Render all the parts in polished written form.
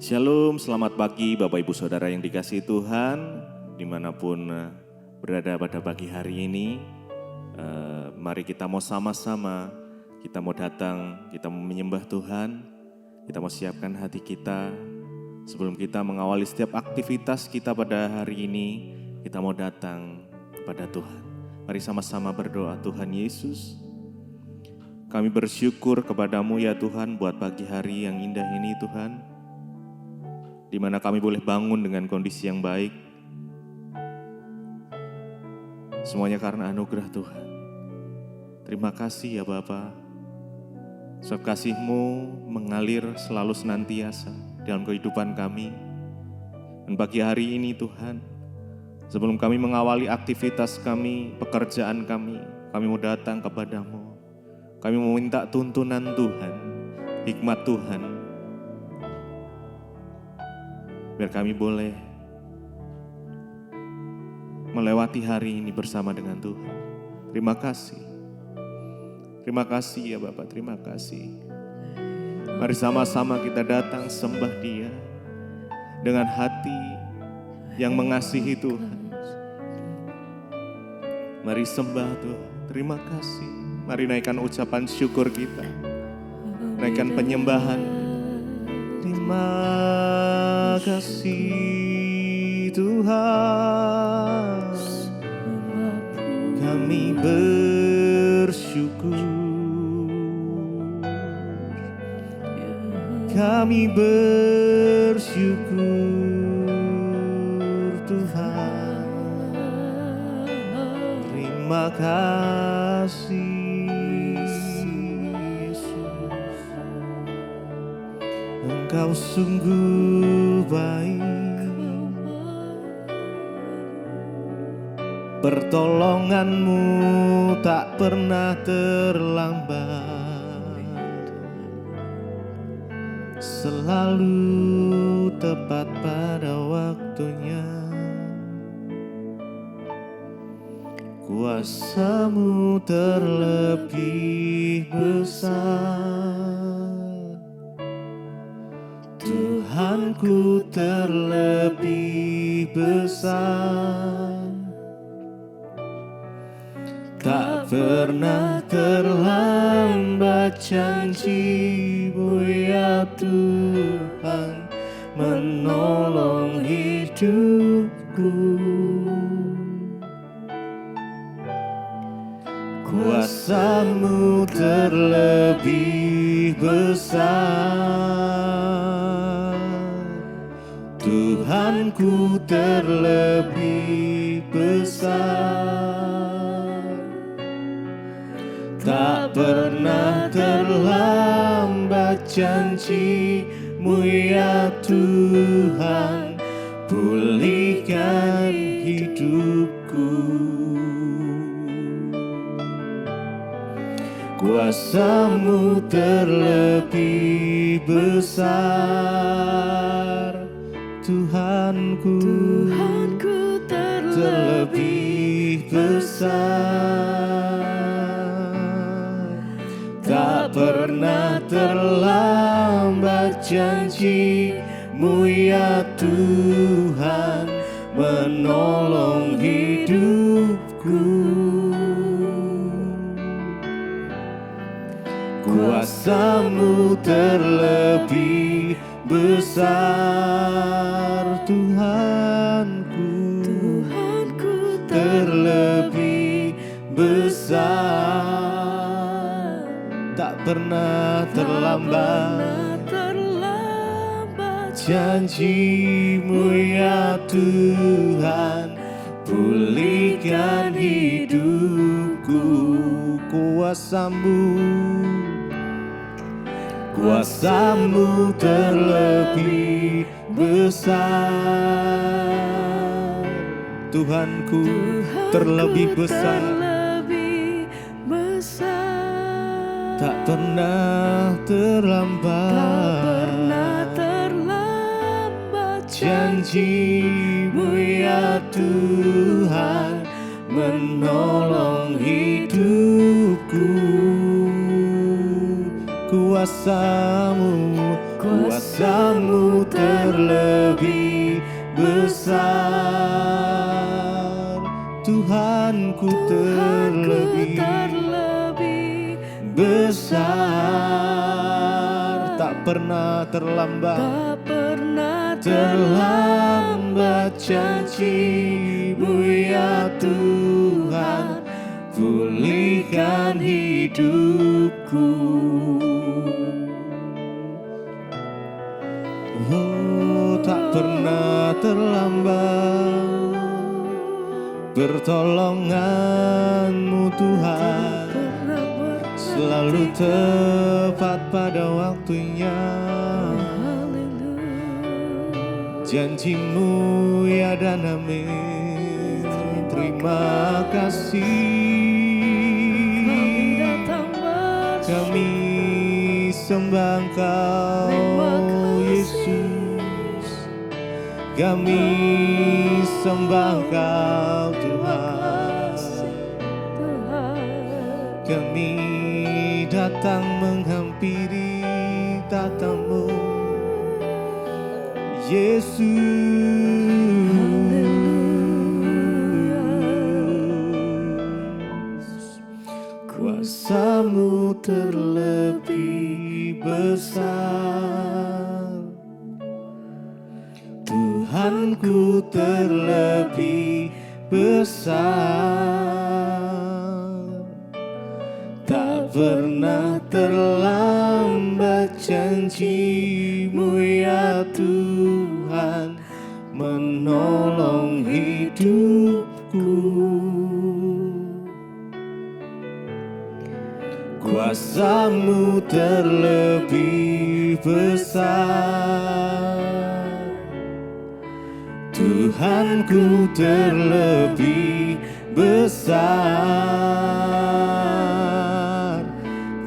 Shalom, selamat pagi Bapak Ibu Saudara yang dikasihi Tuhan, dimanapun berada pada pagi hari ini. Mari kita mau sama-sama, kita mau datang, kita mau menyembah Tuhan, kita mau siapkan hati kita. Sebelum kita mengawali setiap aktivitas kita pada hari ini, kita mau datang kepada Tuhan. Mari sama-sama berdoa. Tuhan Yesus, kami bersyukur kepadamu ya Tuhan buat pagi hari yang indah ini Tuhan, di mana kami boleh bangun dengan kondisi yang baik. Semuanya karena anugerah Tuhan. Terima kasih ya Bapa. Sebab kasih-Mu mengalir selalu senantiasa dalam kehidupan kami. Dan pagi hari ini Tuhan, sebelum kami mengawali aktivitas kami, pekerjaan kami mau datang kepadamu. Kami mau minta tuntunan Tuhan, hikmat Tuhan, biar kami boleh melewati hari ini bersama dengan Tuhan. Terima kasih. Terima kasih ya Bapak, terima kasih. Mari sama-sama kita datang sembah Dia dengan hati yang mengasihi Tuhan. Mari sembah Tuhan, terima kasih. Mari naikkan ucapan syukur kita, naikkan penyembahan. Terima kasih Tuhan, kami bersyukur, kami bersyukur Tuhan. Terima kasih Engkau sungguh baik, pertolongan-Mu tak pernah terlambat, selalu tepat pada waktunya. Kuasa-Mu terlebih besar, Tuhanku terlebih besar. Tak pernah terlambat janji-Mu ya Tuhan, menolong hidupku. Kuasa-Mu terlebih besar, Tuhanku terlebih besar. Tak pernah terlambat janji-Mu ya Tuhan, pulihkan hidupku. Kuasa-Mu terlebih besar, Tuhanku terlebih besar. Tak pernah terlambat janji-Mu ya Tuhan, menolong hidupku. Kuasa-Mu terlebih besar, Tuhanku terlebih besar. Tak pernah terlambat janji-Mu ya Tuhan, pulihkan hidupku. Kuasa-Mu terlebih besar, Tuhanku terlebih besar. Tak pernah terlambat janji-Mu ya Tuhan, menolong hidupku. kuasamu terlebih besar. Tuhanku terlebih besar, tak pernah terlambat janji-Mu ya Tuhan, pulihkan hidupku. Oh, tak pernah terlambat pertolongan-Mu Tuhan, selalu tepat pada waktunya. Janji-Mu ya dan amin. Terima kasih. Kami sembah Engkau Yesus, kami sembah Engkau Tuhan. Kami datang menghampiri tata-Mu Yesus. Kuasa-Mu terlebih besar, Tuhanku terlebih besar. Tak pernah terlambat janji-Mu ya Tuhan, menolong hidupku. Kuasa-Mu terlebih besar, Tuhanku terlebih besar.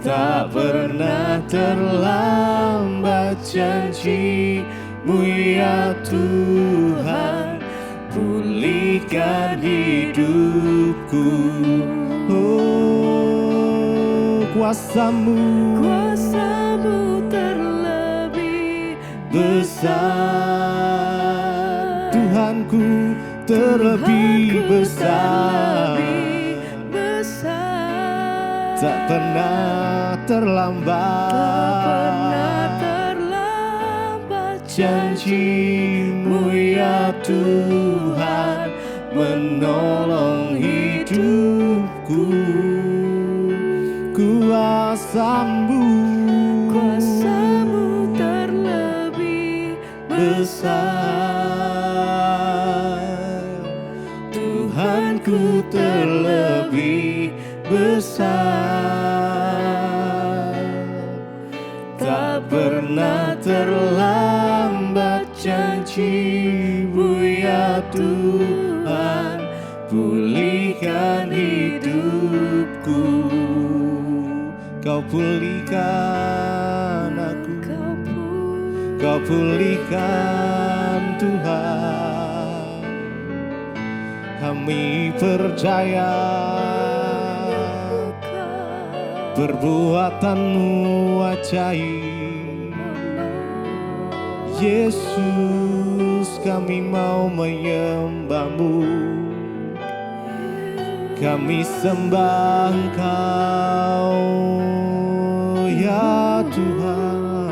Tak pernah terlambat janji-Mu ya Tuhan, pulihkan hidupku. Oh, kuasa-Mu terlebih besar, Tuhanku terlebih besar. Tak pernah terlambat janji-Mu ya Tuhan, menolong hidupku. Kuasa-Mu terlebih besar, Tuhanku terlebih besar. Tak pernah terlambat janji-Mu ya Tuhan, pulihkan hidupku. Kau pulihkan aku, Kau pulihkan Tuhan. Kami percaya perbuatan-Mu ajaib. Yesus, kami mau menyembah-Mu, kami sembah Engkau ya Tuhan,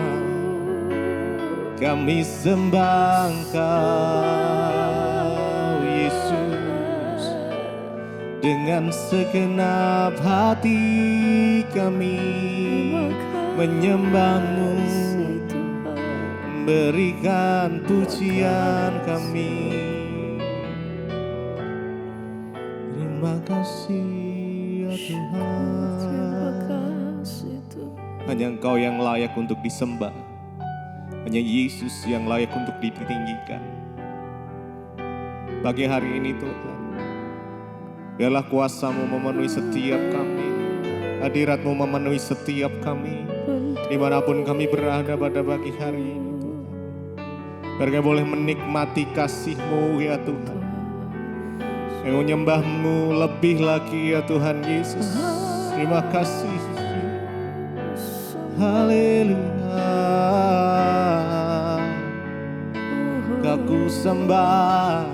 kami sembah Engkau Yesus. Dengan segenap hati kami menyembah-Mu, berikan pujian kami. Terima kasih ya Tuhan. Hanya Engkau yang layak untuk disembah, hanya Yesus yang layak untuk ditinggikan. Pagi hari ini Tuhan, biarlah kuasa-Mu memenuhi setiap kami, hadirat-Mu memenuhi setiap kami, dimanapun kami berada pada pagi hari ini Tuhan. Biar kami boleh menikmati kasih-Mu ya Tuhan, menyembah-Mu lebih lagi ya Tuhan Yesus. Terima kasih. haleluya. Kau ku sembah,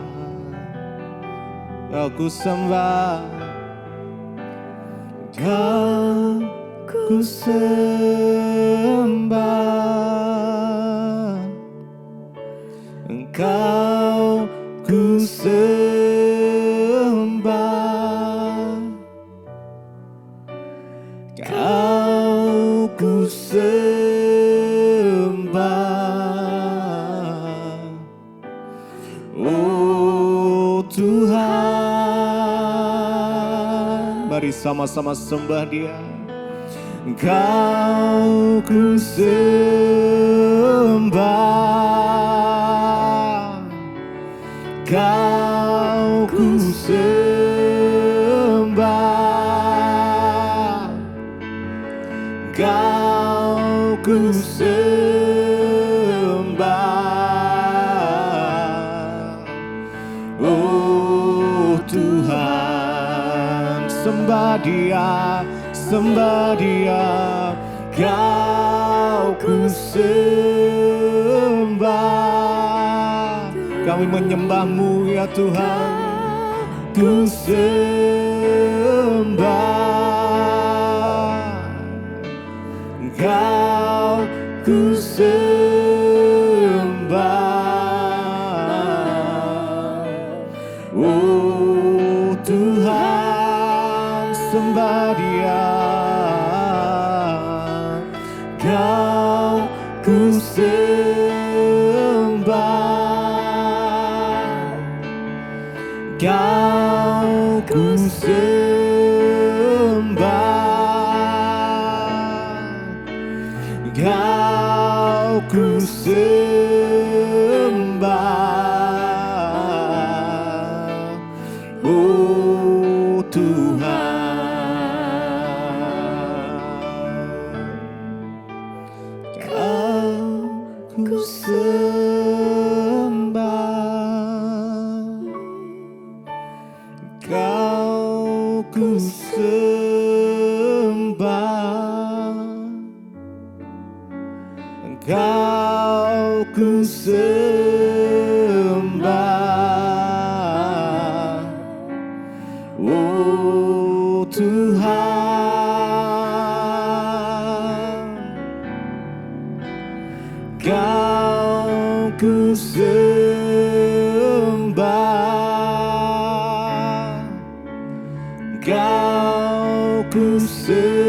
kau ku sembah, kau ku sembah, engkau ku sembah, kau ku sembah, oh Tuhan. Mari sama-sama sembah Dia. Kau ku sembah, kau ku sembah, kau ku sembah, oh Tuhan. Sembah Dia, sembah Dia, kau ku sembah. Kami menyembah-Mu ya Tuhan, ku sembah, kau ku sembah, oh Tuhan. Sembah Dia, kau ku sembah, kau ku sembah, kau ku sembah, oh Tuhan. Ku sembah, kau ku sembah, kau ku sembah, oh Tuhan. Kau ku sembah, kau ku sembah,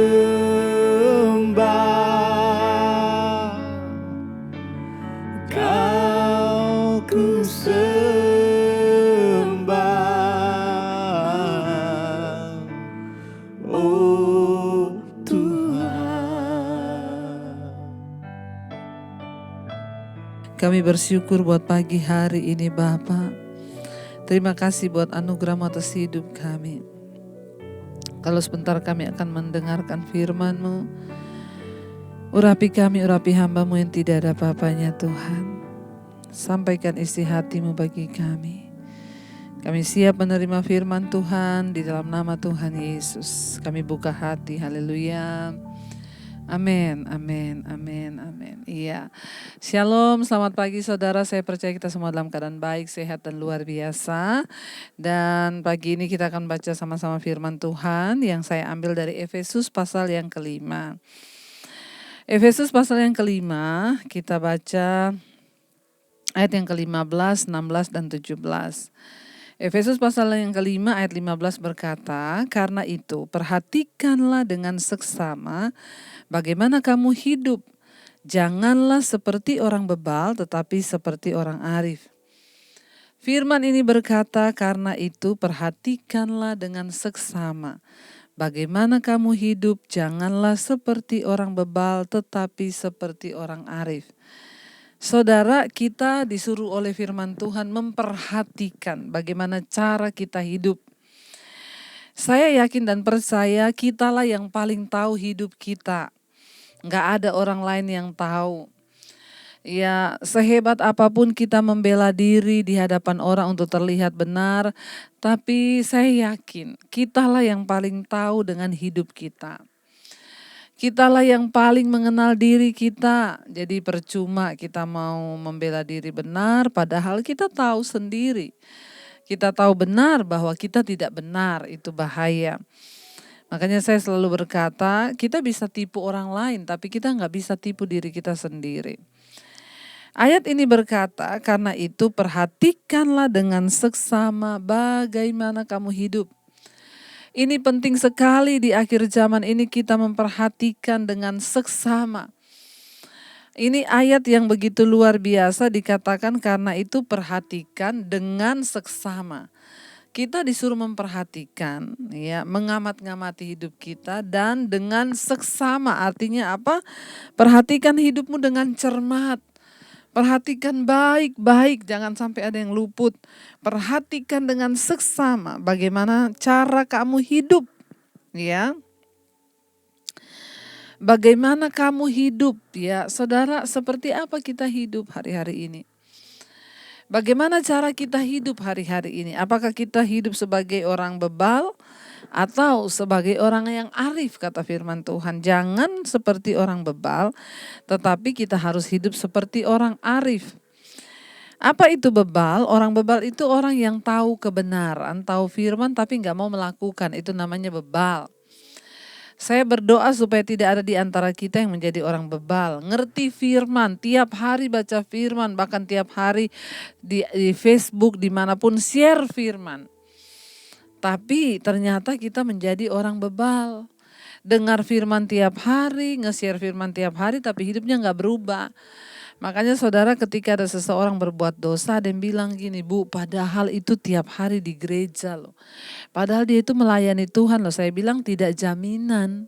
kau ku sembah, oh Kami bersyukur buat pagi hari ini Bapa. Terima kasih buat anugerah-Mu atas hidup kami. Kalau sebentar kami akan mendengarkan firman-Mu, urapi kami, urapi hamba-Mu yang tidak ada apa-apanya Tuhan. Sampaikan isi hati-Mu bagi kami. Kami siap menerima firman Tuhan di dalam nama Tuhan Yesus. Kami buka hati, haleluya. Amin, amin, amin, amin. Iya, shalom, selamat pagi saudara. Saya percaya kita semua dalam keadaan baik, sehat dan luar biasa. Dan pagi ini kita akan baca sama-sama firman Tuhan yang saya ambil dari Efesus pasal yang kelima. Efesus pasal yang kelima, kita baca ayat yang ke-15, 16, dan 17. Efesus pasal yang kelima ayat 15 berkata, karena itu perhatikanlah dengan seksama bagaimana kamu hidup. Janganlah seperti orang bebal tetapi seperti orang arif. Firman ini berkata, karena itu perhatikanlah dengan seksama bagaimana kamu hidup. Janganlah seperti orang bebal tetapi seperti orang arif. Saudara, kita disuruh oleh firman Tuhan memperhatikan bagaimana cara kita hidup. Saya yakin dan percaya kitalah yang paling tahu hidup kita. Nggak ada orang lain yang tahu. Ya, sehebat apapun kita membela diri di hadapan orang untuk terlihat benar, tapi saya yakin kitalah yang paling tahu dengan hidup kita. Kitalah yang paling mengenal diri kita. Jadi percuma kita mau membela diri benar, padahal kita tahu sendiri. Kita tahu benar bahwa kita tidak benar, itu bahaya. Makanya saya selalu berkata, kita bisa tipu orang lain, tapi kita nggak bisa tipu diri kita sendiri. Ayat ini berkata, karena itu perhatikanlah dengan seksama bagaimana kamu hidup. Ini penting sekali di akhir zaman ini kita memperhatikan dengan seksama. Ini ayat yang begitu luar biasa dikatakan karena itu perhatikan dengan seksama. Kita disuruh memperhatikan, ya, mengamat-ngamati hidup kita dan dengan seksama. Artinya apa? Perhatikan hidupmu dengan cermat. Perhatikan baik-baik, jangan sampai ada yang luput. Perhatikan dengan seksama bagaimana cara kamu hidup, ya. Bagaimana kamu hidup, ya, saudara, seperti apa kita hidup hari-hari ini? Bagaimana cara kita hidup hari-hari ini? Apakah kita hidup sebagai orang bebal atau sebagai orang yang arif, kata firman Tuhan. Jangan seperti orang bebal, tetapi kita harus hidup seperti orang arif. Apa itu bebal? Orang bebal itu orang yang tahu kebenaran, tahu firman tapi nggak mau melakukan. Itu namanya bebal. Saya berdoa supaya tidak ada di antara kita yang menjadi orang bebal. Ngerti firman, tiap hari baca firman, bahkan tiap hari di Facebook, dimanapun share firman. Tapi ternyata kita menjadi orang bebal. Dengar firman tiap hari, nge-share firman tiap hari, tapi hidupnya nggak berubah. Makanya saudara, ketika ada seseorang berbuat dosa, ada yang bilang gini, Bu, padahal itu tiap hari di gereja loh. Padahal dia itu melayani Tuhan loh. Saya bilang tidak jaminan.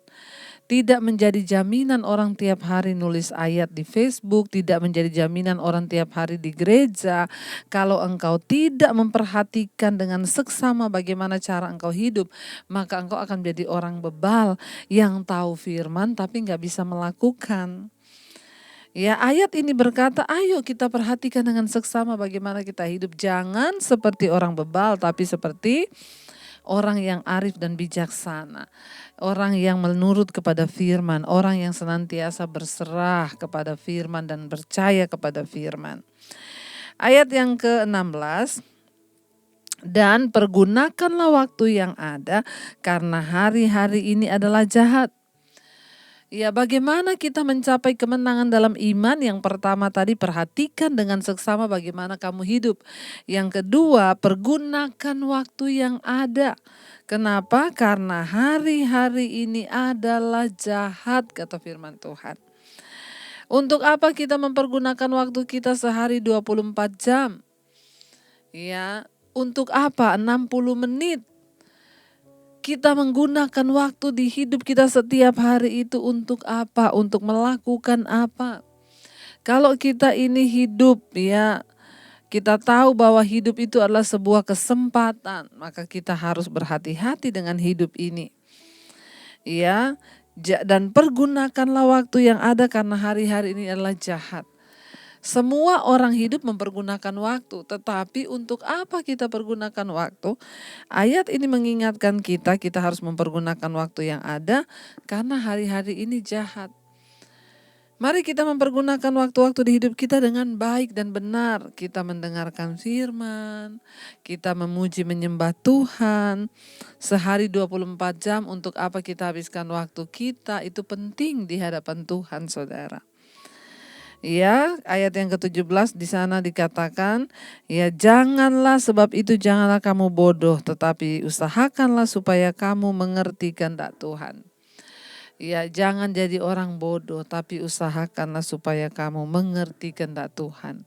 Tidak menjadi jaminan orang tiap hari nulis ayat di Facebook, tidak menjadi jaminan orang tiap hari di gereja. Kalau engkau tidak memperhatikan dengan seksama bagaimana cara engkau hidup, maka engkau akan menjadi orang bebal yang tahu firman tapi nggak bisa melakukan. Ya, ayat ini berkata, ayo kita perhatikan dengan seksama bagaimana kita hidup. Jangan seperti orang bebal, tapi seperti orang yang arif dan bijaksana. Orang yang menurut kepada firman, orang yang senantiasa berserah kepada firman dan percaya kepada firman. Ayat yang ke-16, dan pergunakanlah waktu yang ada karena hari-hari ini adalah jahat. Ya, bagaimana kita mencapai kemenangan dalam iman? Yang pertama tadi, perhatikan dengan seksama bagaimana kamu hidup. Yang kedua, pergunakan waktu yang ada. Kenapa? Karena hari-hari ini adalah jahat, kata firman Tuhan. Untuk apa kita mempergunakan waktu kita sehari 24 jam? Ya, untuk apa? 60 menit. Kita menggunakan waktu di hidup kita setiap hari itu untuk apa? Untuk melakukan apa? Kalau kita ini hidup, ya, kita tahu bahwa hidup itu adalah sebuah kesempatan, maka kita harus berhati-hati dengan hidup ini. Ya, dan pergunakanlah waktu yang ada karena hari-hari ini adalah jahat. Semua orang hidup mempergunakan waktu, tetapi untuk apa kita pergunakan waktu? Ayat ini mengingatkan kita harus mempergunakan waktu yang ada karena hari-hari ini jahat. Mari kita mempergunakan waktu-waktu di hidup kita dengan baik dan benar. Kita mendengarkan firman, kita memuji menyembah Tuhan. Sehari 24 jam untuk apa kita habiskan waktu kita, itu penting di hadapan Tuhan, saudara. Ya, ayat yang ke-17 di sana dikatakan, ya, janganlah, sebab itu janganlah kamu bodoh, tetapi usahakanlah supaya kamu mengerti kehendak Tuhan. Ya, jangan jadi orang bodoh, tapi usahakanlah supaya kamu mengerti kehendak Tuhan.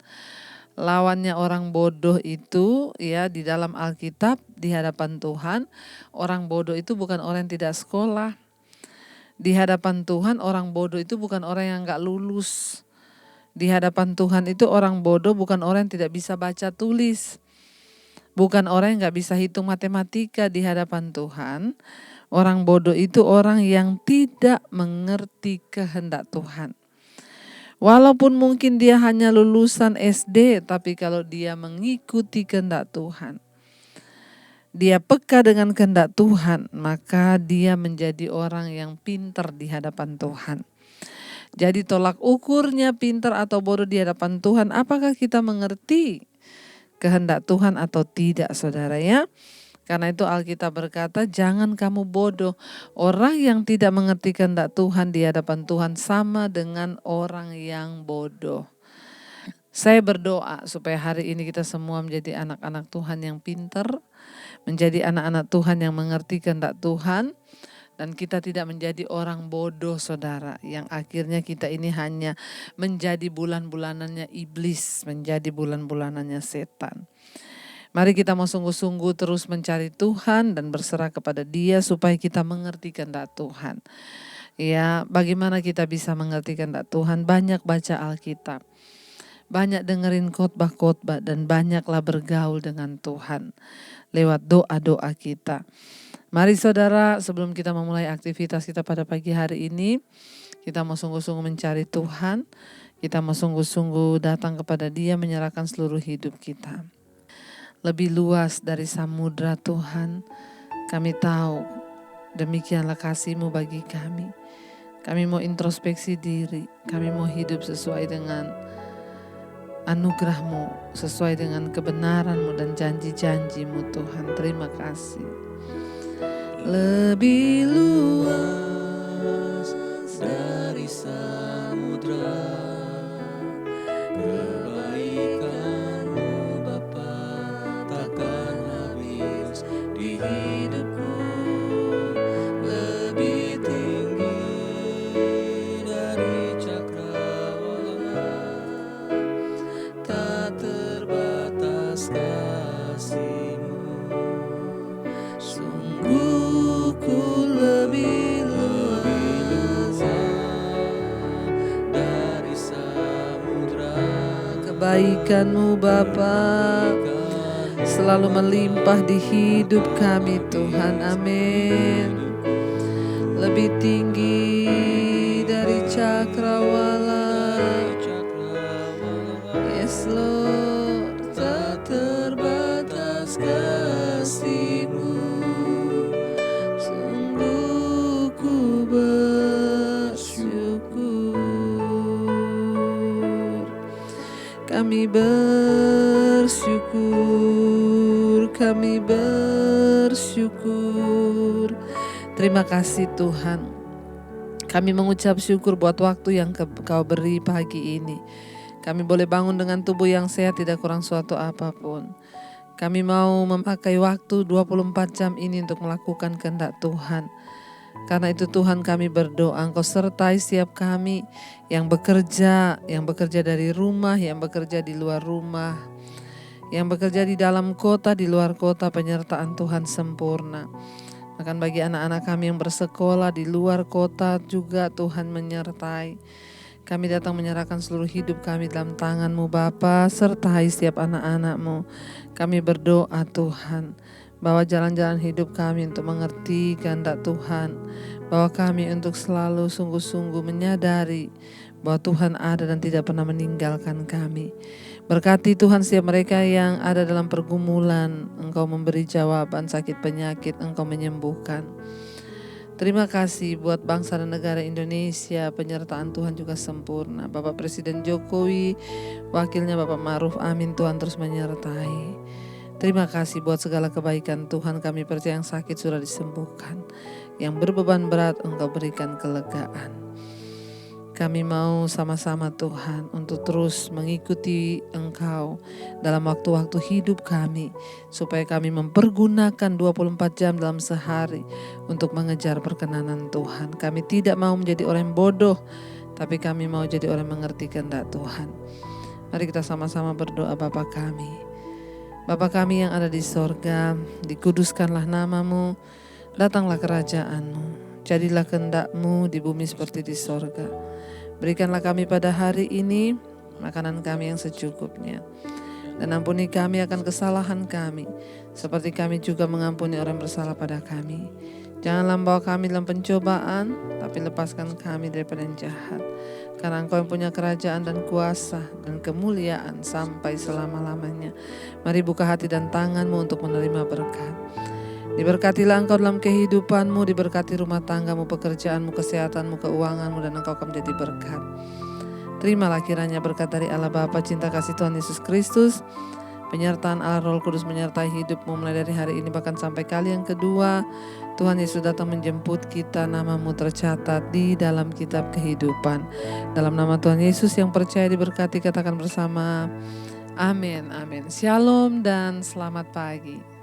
Lawannya orang bodoh itu, ya, di dalam Alkitab, di hadapan Tuhan, orang bodoh itu bukan orang yang tidak sekolah. Di hadapan Tuhan, orang bodoh itu bukan orang yang gak lulus. Di hadapan Tuhan itu orang bodoh bukan orang yang tidak bisa baca tulis. Bukan orang yang gak bisa hitung matematika. Di hadapan Tuhan, orang bodoh itu orang yang tidak mengerti kehendak Tuhan. Walaupun mungkin dia hanya lulusan SD, tapi kalau dia mengikuti kehendak Tuhan, dia peka dengan kehendak Tuhan, maka dia menjadi orang yang pintar di hadapan Tuhan. Jadi tolak ukurnya pintar atau bodoh di hadapan Tuhan, apakah kita mengerti kehendak Tuhan atau tidak, saudara ya? Karena itu Alkitab berkata, jangan kamu bodoh. Orang yang tidak mengerti kehendak Tuhan di hadapan Tuhan sama dengan orang yang bodoh. Saya berdoa supaya hari ini kita semua menjadi anak-anak Tuhan yang pintar, menjadi anak-anak Tuhan yang mengerti kehendak Tuhan, dan kita tidak menjadi orang bodoh, saudara, yang akhirnya kita ini hanya menjadi bulan-bulanannya iblis, menjadi bulan-bulanannya setan. Mari kita mau sungguh-sungguh terus mencari Tuhan dan berserah kepada Dia supaya kita mengerti kehendak Tuhan. Ya, bagaimana kita bisa mengerti kehendak Tuhan? Banyak baca Alkitab, banyak dengerin khotbah-khotbah, dan banyaklah bergaul dengan Tuhan lewat doa-doa kita. Mari saudara, sebelum kita memulai aktivitas kita pada pagi hari ini, kita mau sungguh-sungguh mencari Tuhan, kita mau sungguh-sungguh datang kepada Dia, menyerahkan seluruh hidup kita. Lebih luas dari samudra Tuhan, kami tahu demikianlah kasih-Mu bagi kami. Kami mau introspeksi diri, kami mau hidup sesuai dengan anugerah-Mu, sesuai dengan kebenaran-Mu dan janji-janji-Mu Tuhan. Terima kasih. Lebih luas dari samudra, kebaikan-Mu Bapa takkan habis di hidupku. Lebih tinggi dari cakrawala, tak terbatas kasih-Mu. Sungguh ku lebih luas dari samudra. Kebaikan-Mu Bapa selalu melimpah di hidup kami Tuhan. Amin. Lebih tinggi dari cakrawala, yes Lord, tak terbatas kasih-Mu. Sungguh ku bersyukur, kami bersyukur, kami bersyukur. Terima kasih Tuhan. Kami mengucap syukur buat waktu yang Kau beri pagi ini. Kami boleh bangun dengan tubuh yang sehat, tidak kurang suatu apapun. Kami mau memakai waktu 24 jam ini untuk melakukan kehendak Tuhan. Karena itu Tuhan, kami berdoa Engkau sertai setiap kami yang bekerja dari rumah, yang bekerja di luar rumah, yang bekerja di dalam kota, di luar kota, penyertaan Tuhan sempurna. Bahkan bagi anak-anak kami yang bersekolah di luar kota juga Tuhan menyertai. Kami datang menyerahkan seluruh hidup kami dalam tangan-Mu Bapa, sertai setiap anak-anak-Mu. Kami berdoa Tuhan, bahwa jalan-jalan hidup kami untuk mengerti kehendak Tuhan, bahwa kami untuk selalu sungguh-sungguh menyadari bahwa Tuhan ada dan tidak pernah meninggalkan kami. Berkati Tuhan setiap mereka yang ada dalam pergumulan, Engkau memberi jawaban sakit penyakit, Engkau menyembuhkan. Terima kasih buat bangsa dan negara Indonesia, penyertaan Tuhan juga sempurna. Bapak Presiden Jokowi, wakilnya Bapak Ma'ruf Amin, Tuhan terus menyertai. Terima kasih buat segala kebaikan Tuhan, kami percaya yang sakit sudah disembuhkan. Yang berbeban berat Engkau berikan kelegaan. Kami mau sama-sama Tuhan untuk terus mengikuti Engkau dalam waktu-waktu hidup kami, supaya kami mempergunakan 24 jam dalam sehari untuk mengejar perkenanan Tuhan. Kami tidak mau menjadi orang yang bodoh, tapi kami mau jadi orang yang mengerti kehendak Tuhan. Mari kita sama-sama berdoa. Bapa kami, Bapa kami yang ada di sorga, dikuduskanlah nama-Mu, datanglah kerajaan-Mu, jadilah kehendak-Mu di bumi seperti di sorga. Berikanlah kami pada hari ini makanan kami yang secukupnya. Dan ampuni kami akan kesalahan kami, seperti kami juga mengampuni orang bersalah pada kami. Janganlah membawa kami dalam pencobaan, tapi lepaskan kami daripada yang jahat. Karena Engkau yang punya kerajaan dan kuasa dan kemuliaan sampai selama-lamanya. Mari buka hati dan tanganmu untuk menerima berkat. Diberkatilah engkau dalam kehidupanmu, diberkati rumah tanggamu, pekerjaanmu, kesehatanmu, keuanganmu, dan engkau akan menjadi berkat. Terimalah kiranya berkat dari Allah Bapa, cinta kasih Tuhan Yesus Kristus, penyertaan Allah Roh Kudus menyertai hidupmu mulai dari hari ini bahkan sampai kali yang kedua. Tuhan Yesus datang menjemput kita, namamu tercatat di dalam kitab kehidupan. Dalam nama Tuhan Yesus yang percaya diberkati, katakan bersama, amin, amin. Shalom dan selamat pagi.